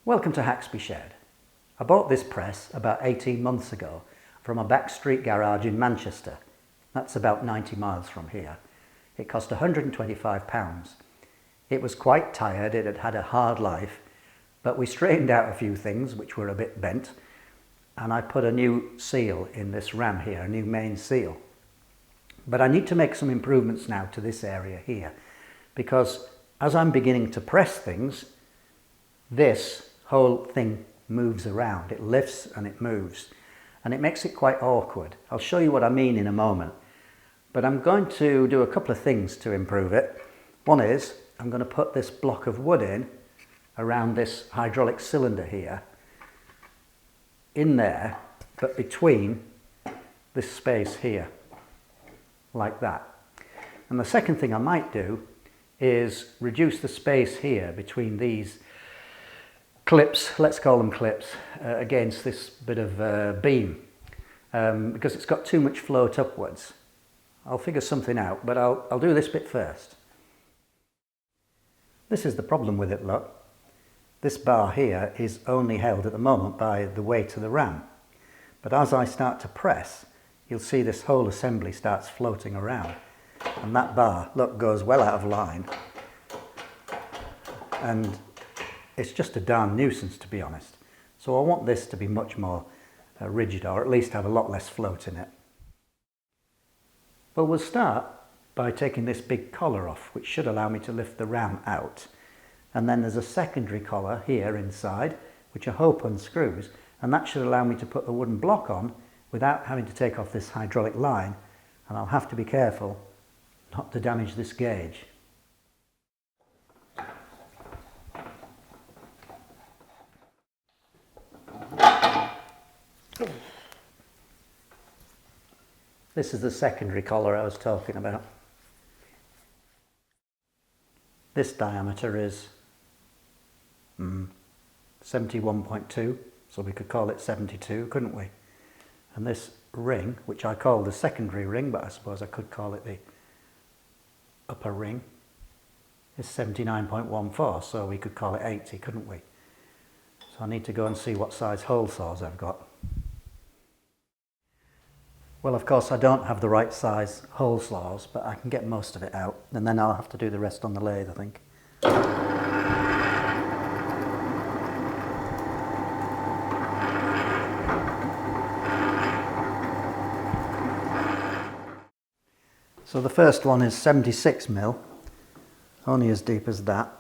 Welcome to Haxby Shed. I bought this press about 18 months ago from a backstreet garage in Manchester. That's about 90 miles from here. It cost £125. It was quite tired, it had had a hard life, but we straightened out a few things which were a bit bent, and I put a new seal in this ram here, a new main seal. But I need to make some improvements now to this area here, because as I'm beginning to press things, this whole thing moves around. It lifts and it moves, and it makes it quite awkward. I'll show you what I mean in a moment, but I'm going to do a couple of things to improve it. One is I'm going to put this block of wood in around this hydraulic cylinder here, in there, but between this space here, like that. And the second thing I might do is reduce the space here between these clips, let's call them clips, against this bit of beam, because it's got too much float upwards. I'll figure something out, but I'll do this bit first. This is the problem with it, look. This bar here is only held at the moment by the weight of the ram, but as I start to press, you'll see this whole assembly starts floating around, and that bar, look, goes well out of line, and it's just a darn nuisance, to be honest. So I want this to be much more rigid, or at least have a lot less float in it. Well, we'll start by taking this big collar off, which should allow me to lift the ram out. And then there's a secondary collar here inside, which I hope unscrews, and that should allow me to put the wooden block on without having to take off this hydraulic line, and I'll have to be careful not to damage this gauge. This is the secondary collar I was talking about. This diameter is 71.2, so we could call it 72, couldn't we? And this ring, which I call the secondary ring, but I suppose I could call it the upper ring, is 79.14, so we could call it 80, couldn't we? So I need to go and see what size hole saws I've got. Well, of course, I don't have the right size hole saws, but I can get most of it out, and then I'll have to do the rest on the lathe, I think. So the first one is 76mm, only as deep as that.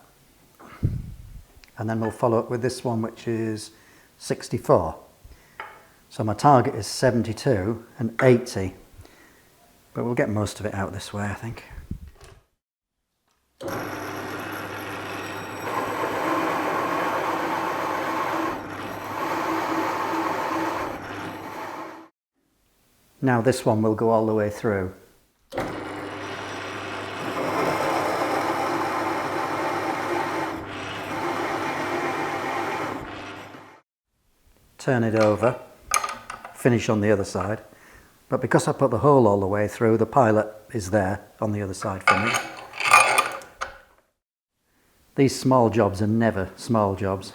And then we'll follow up with this one, which is 64. So my target is 72 and 80, but we'll get most of it out this way, I think. Now this one will go all the way through. Turn it over, finish on the other side, but because I put the hole all the way through, the pilot is there on the other side for me. These small jobs are never small jobs.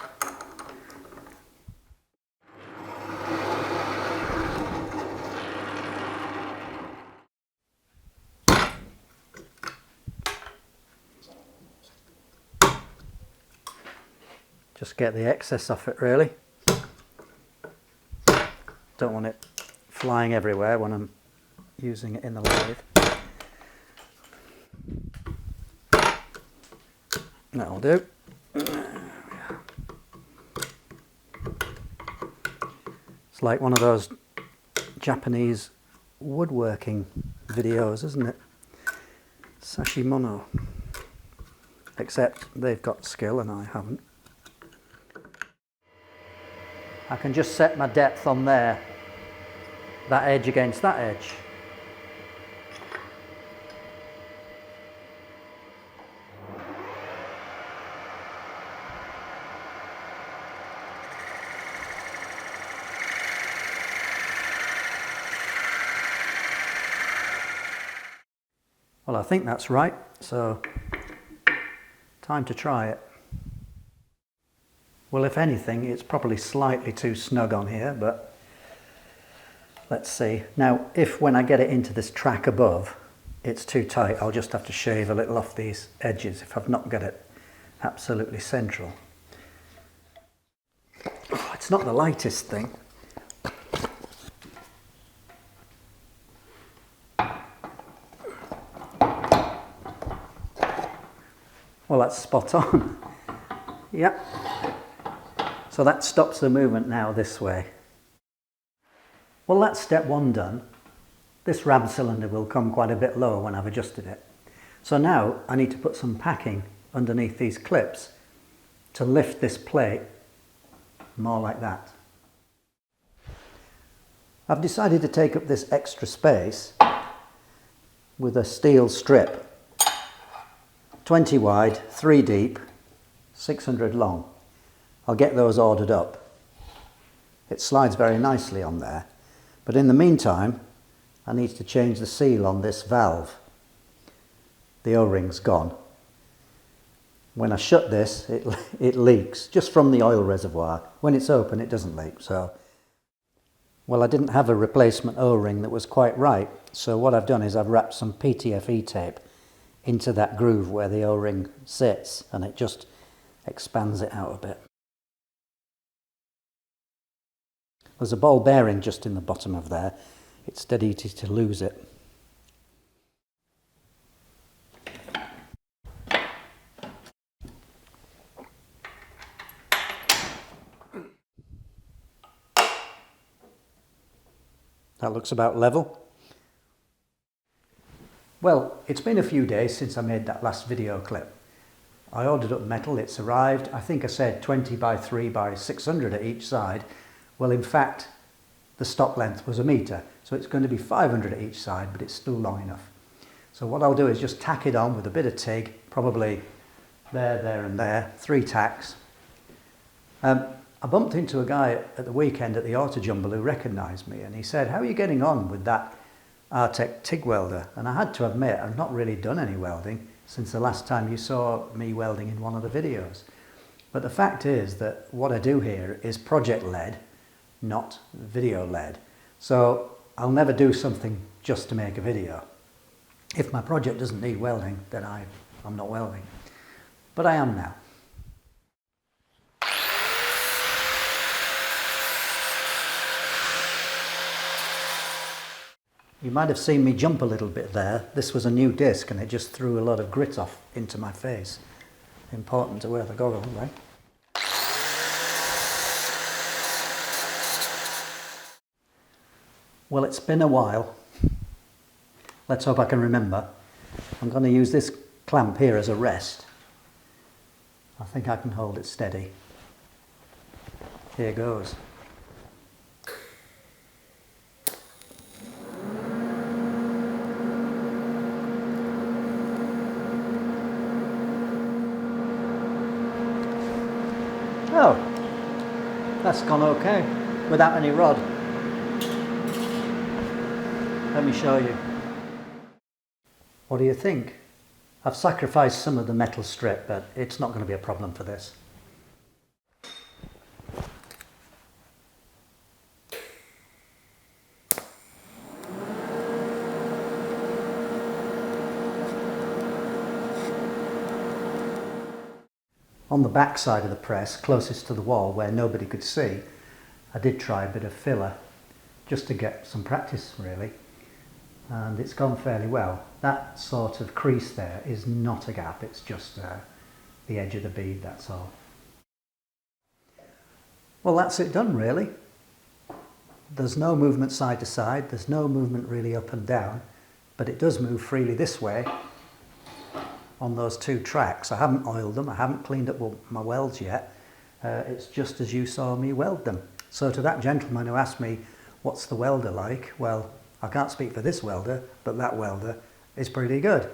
Just get the excess off it, really. Don't want it flying everywhere when I'm using it in the lathe. That'll do. It's like one of those Japanese woodworking videos, isn't it? Sashimono. Except they've got skill and I haven't. I can just set my depth on there, that edge against that edge. Well, I think that's right, so time to try it. Well, if anything, it's probably slightly too snug on here, but let's see. Now, if when I get it into this track above, it's too tight, I'll just have to shave a little off these edges if I've not got it absolutely central. Oh, it's not the lightest thing. Well, that's spot on. Yep. So that stops the movement now this way. Well, that's step one done. This ram cylinder will come quite a bit lower when I've adjusted it. So now I need to put some packing underneath these clips to lift this plate more like that. I've decided to take up this extra space with a steel strip, 20 wide, 3 deep, 600 long. I'll get those ordered up. It slides very nicely on there, but in the meantime I need to change the seal on this valve. The O-ring's gone. When I shut this, it leaks just from the oil reservoir. When it's open, it doesn't leak. So, well, I didn't have a replacement O-ring that was quite right, so what I've done is I've wrapped some PTFE tape into that groove where the O-ring sits, and it just expands it out a bit. There's a ball bearing just in the bottom of there. It's dead easy to lose it. That looks about level. Well, it's been a few days since I made that last video clip. I ordered up metal, it's arrived. I think I said 20 by 3 by 600 at each side. Well, in fact, the stock length was 1 metre, so it's going to be 500 at each side, but it's still long enough. So what I'll do is just tack it on with a bit of TIG, probably there, there and there, 3 tacks. I bumped into a guy at the weekend at the Auto Jumble who recognised me, and he said, "How are you getting on with that Artec TIG welder?" And I had to admit, I've not really done any welding since the last time you saw me welding in one of the videos. But the fact is that what I do here is project-led, not video-led. So I'll never do something just to make a video. If my project doesn't need welding, then I'm not welding. But I am now. You might have seen me jump a little bit there. This was a new disc and it just threw a lot of grit off into my face. Important to wear the goggles, right? Well, it's been a while. Let's hope I can remember. I'm going to use this clamp here as a rest. I think I can hold it steady. Here goes. Oh, that's gone okay, without any rod. Let me show you. What do you think? I've sacrificed some of the metal strip, but it's not going to be a problem for this. On the back side of the press, closest to the wall where nobody could see, I did try a bit of filler just to get some practice really, and it's gone fairly well. That sort of crease there is not a gap, it's just the edge of the bead, that's all. Well, that's it done really. There's no movement side to side, there's no movement really up and down, but it does move freely this way on those 2 tracks. I haven't oiled them, I haven't cleaned up my welds yet. It's just as you saw me weld them. So to that gentleman who asked me, what's the welder like? Well, I can't speak for this welder, but that welder is pretty good.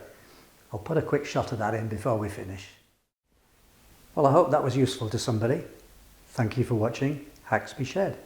I'll put a quick shot of that in before we finish. Well, I hope that was useful to somebody. Thank you for watching Haxby Shed.